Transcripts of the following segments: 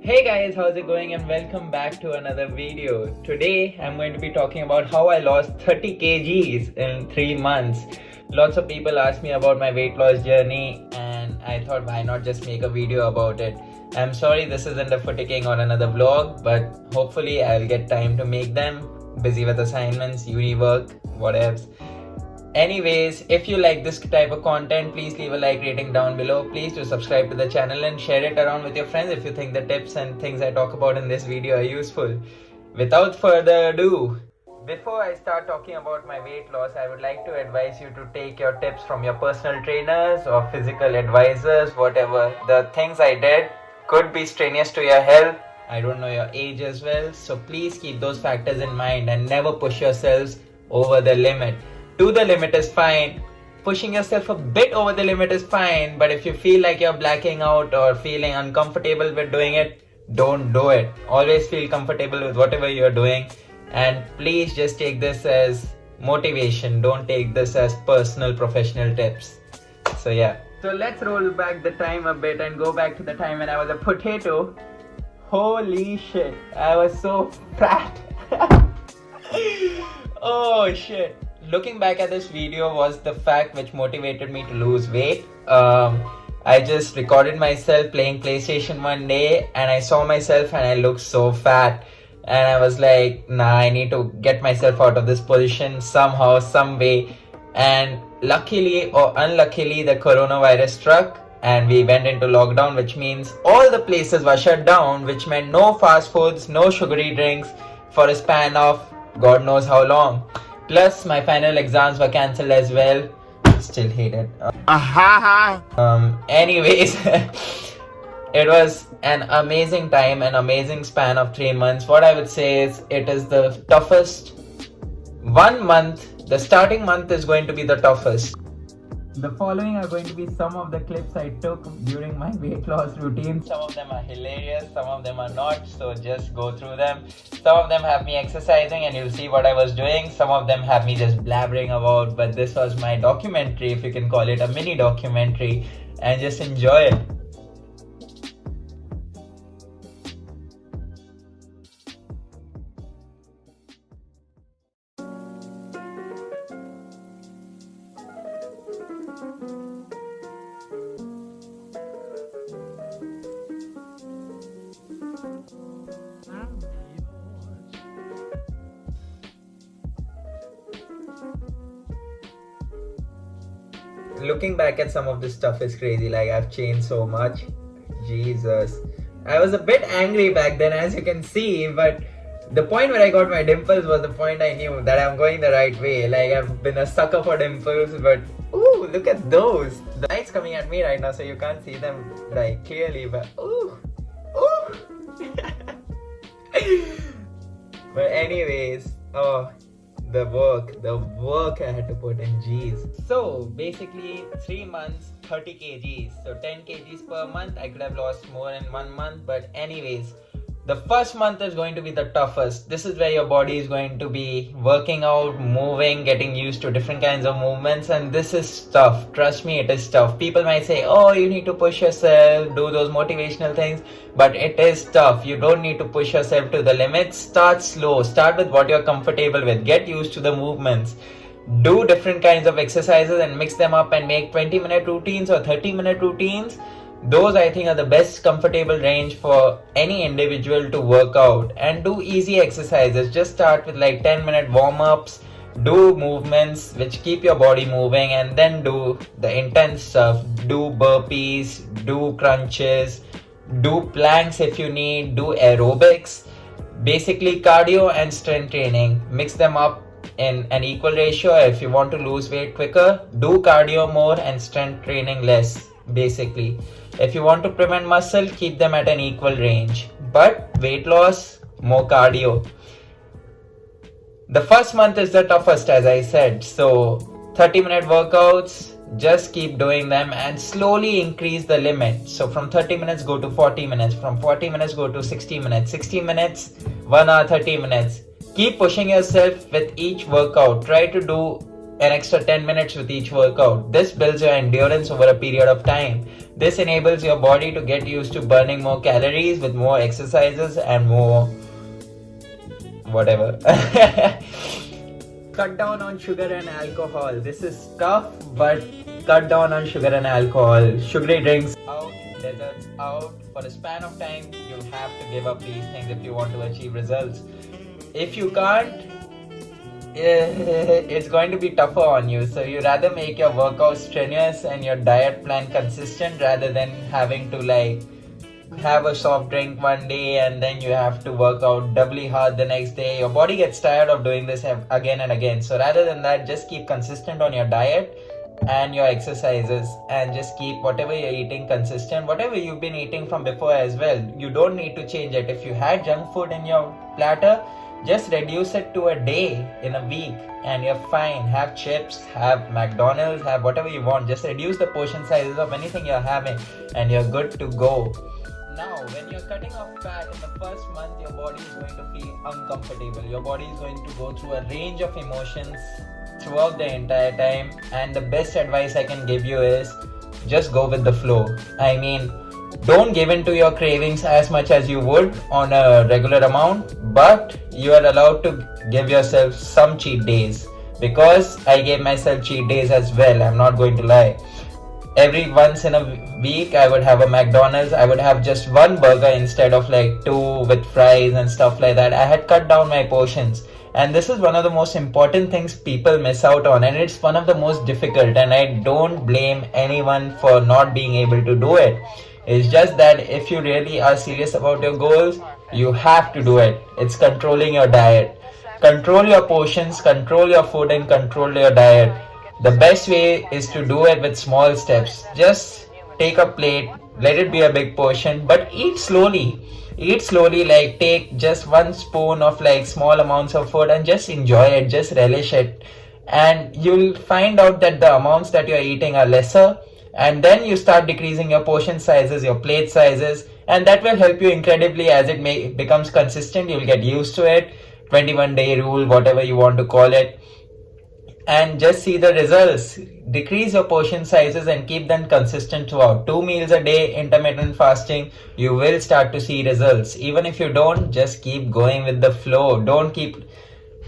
Hey guys, how's it going and welcome back to another video. Today I'm going to be talking about how I lost 30 kgs in 3 months. Lots of people ask me about my weight loss journey and I thought why not just make a video about it. I'm sorry this isn't a footicking or another vlog, but hopefully I'll get time to make them. Busy with assignments, uni work, whatevs. Anyways, if you like this type of content, please leave a like rating down below. Please do subscribe to the channel and share it around with your friends if you think the tips and things I talk about in this video are useful. Without further ado, before I start talking about my weight loss, I would like to advise you to take your tips from your personal trainers or physical advisors, whatever. The things I did could be strenuous to your health. I don't know your age as well, so please keep those factors in mind and never push yourselves over the limit. To the limit is fine, pushing yourself a bit over the limit is fine, but if you feel like you're blacking out or feeling uncomfortable with doing it, don't do it. Always feel comfortable with whatever you're doing, and please just take this as motivation, don't take this as personal professional tips. So yeah, so let's roll back the time a bit and go back to the time when I was a potato. Holy shit, I was so fat. Oh shit. Looking back at this video was the fact which motivated me to lose weight. I just recorded myself playing PlayStation one day and I saw myself and I looked so fat. And I was like, nah, I need to get myself out of this position somehow, some way. And luckily or unluckily, the coronavirus struck and we went into lockdown, which means all the places were shut down, which meant no fast foods, no sugary drinks for a span of God knows how long. Plus, my final exams were cancelled as well. Still hate it. Anyways, it was an amazing time, an amazing span of 3 months. What I would say is, it is the toughest 1 month. The starting month is going to be the toughest. The following are going to be some of the clips I took during my weight loss routine. Some of them are hilarious, some of them are not, so just go through them. Some of them have me exercising and you'll see what I was doing. Some of them have me just blabbering about, but this was my documentary, if you can call it a mini documentary, and just enjoy it. Looking back at some of this stuff is crazy, like I've changed so much. Jesus. I was a bit angry back then, as you can see, but the point where I got my dimples was the point I knew that I'm going the right way. Like, I've been a sucker for dimples, but ooh, look at those. The light's coming at me right now, so you can't see them like clearly, but ooh, ooh. But anyways, oh, the work I had to put in, jeez. So basically 3 months, 30 kgs. So 10 kgs per month. I could have lost more in 1 month, but anyways, the first month is going to be the toughest. This is where your body is going to be working out, moving, getting used to different kinds of movements, and this is tough. Trust me, it is tough. People might say, oh, you need to push yourself, do those motivational things, but it is tough. You don't need to push yourself to the limit. Start slow. Start with what you're comfortable with. Get used to the movements. Do different kinds of exercises and mix them up and make 20-minute routines or 30-minute routines. Those I think are the best comfortable range for any individual to work out, and do easy exercises. Just start with like 10-minute warm-ups, do movements which keep your body moving, and then do the intense stuff. Do burpees, do crunches, do planks if you need, do aerobics. Basically cardio and strength training. Mix them up in an equal ratio. If you want to lose weight quicker, do cardio more and strength training less, basically. If you want to prevent muscle, keep them at an equal range. But weight loss, more cardio. The first month is the toughest, as I said. So 30-minute workouts, just keep doing them and slowly increase the limit. So from 30 minutes, go to 40 minutes. From 40 minutes, go to 60 minutes. 60 minutes, 1 hour, 30 minutes. Keep pushing yourself with each workout. Try to do an extra 10 minutes with each workout. This builds your endurance over a period of time. This enables your body to get used to burning more calories with more exercises and more whatever. Cut down on sugar and alcohol. This is tough, but cut down on sugar and alcohol. Sugary drinks out, desserts out. For a span of time, you have to give up these things if you want to achieve results. If you can't, it's going to be tougher on you. So you rather make your workout strenuous and your diet plan consistent rather than having to like have a soft drink one day and then you have to work out doubly hard the next day. Your body gets tired of doing this again and again. So rather than that, just keep consistent on your diet and your exercises, and just keep whatever you're eating consistent, whatever you've been eating from before as well. You don't need to change it. If you had junk food in your platter, just reduce it to a day in a week and you're fine. Have chips, have McDonald's, have whatever you want. Just reduce the portion sizes of anything you're having and you're good to go. Now, when you're cutting off fat in the first month, your body is going to feel uncomfortable. Your body is going to go through a range of emotions throughout the entire time, and the best advice I can give you is just go with the flow. I mean, don't give in to your cravings as much as you would on a regular amount, but you are allowed to give yourself some cheat days, because I gave myself cheat days as well. I'm not going to lie. Every once in a week I would have a McDonald's. I would have just one burger instead of like two with fries and stuff like that. I had cut down my portions, and this is one of the most important things people miss out on, and it's one of the most difficult, and I don't blame anyone for not being able to do it. It's just that if you really are serious about your goals, you have to do it. It's controlling your diet. Control your portions, control your food, and control your diet. The best way is to do it with small steps. Just take a plate, let it be a big portion, but eat slowly. Eat slowly, like take just one spoon of like small amounts of food and just enjoy it, just relish it. And you'll find out that the amounts that you're eating are lesser, and then you start decreasing your portion sizes, your plate sizes, and that will help you incredibly as it becomes consistent. You'll get used to it. 21-day rule, whatever you want to call it. And just see the results. Decrease your portion sizes and keep them consistent throughout. 2 meals a day, intermittent fasting, you will start to see results. Even if you don't, just keep going with the flow.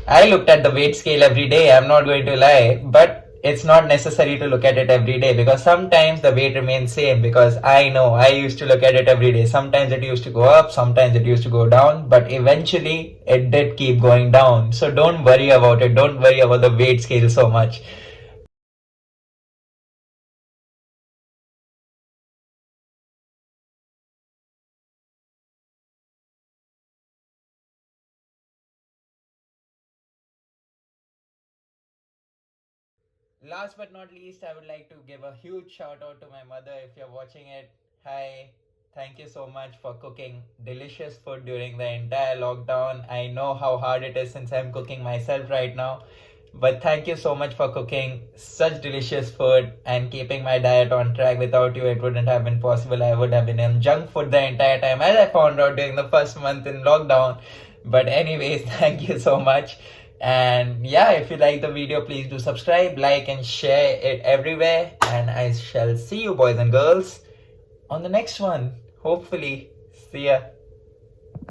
I looked at the weight scale every day, I'm not going to lie, but it's not necessary to look at it every day, because sometimes the weight remains same, because I know I used to look at it every day. Sometimes it used to go up, sometimes it used to go down, but eventually it did keep going down. So don't worry about it. Don't worry about the weight scale so much. Last but not least, I would like to give a huge shout out to my mother. If you're watching it, hi, thank you so much for cooking delicious food during the entire lockdown. I know how hard it is since I'm cooking myself right now, but thank you so much for cooking such delicious food and keeping my diet on track. Without you, it wouldn't have been possible. I would have been on junk food the entire time, as I found out during the first month in lockdown. But anyways, thank you so much. And yeah, if you like the video, please do subscribe, like, and share it everywhere. And I shall see you, boys and girls, on the next one. Hopefully. See ya.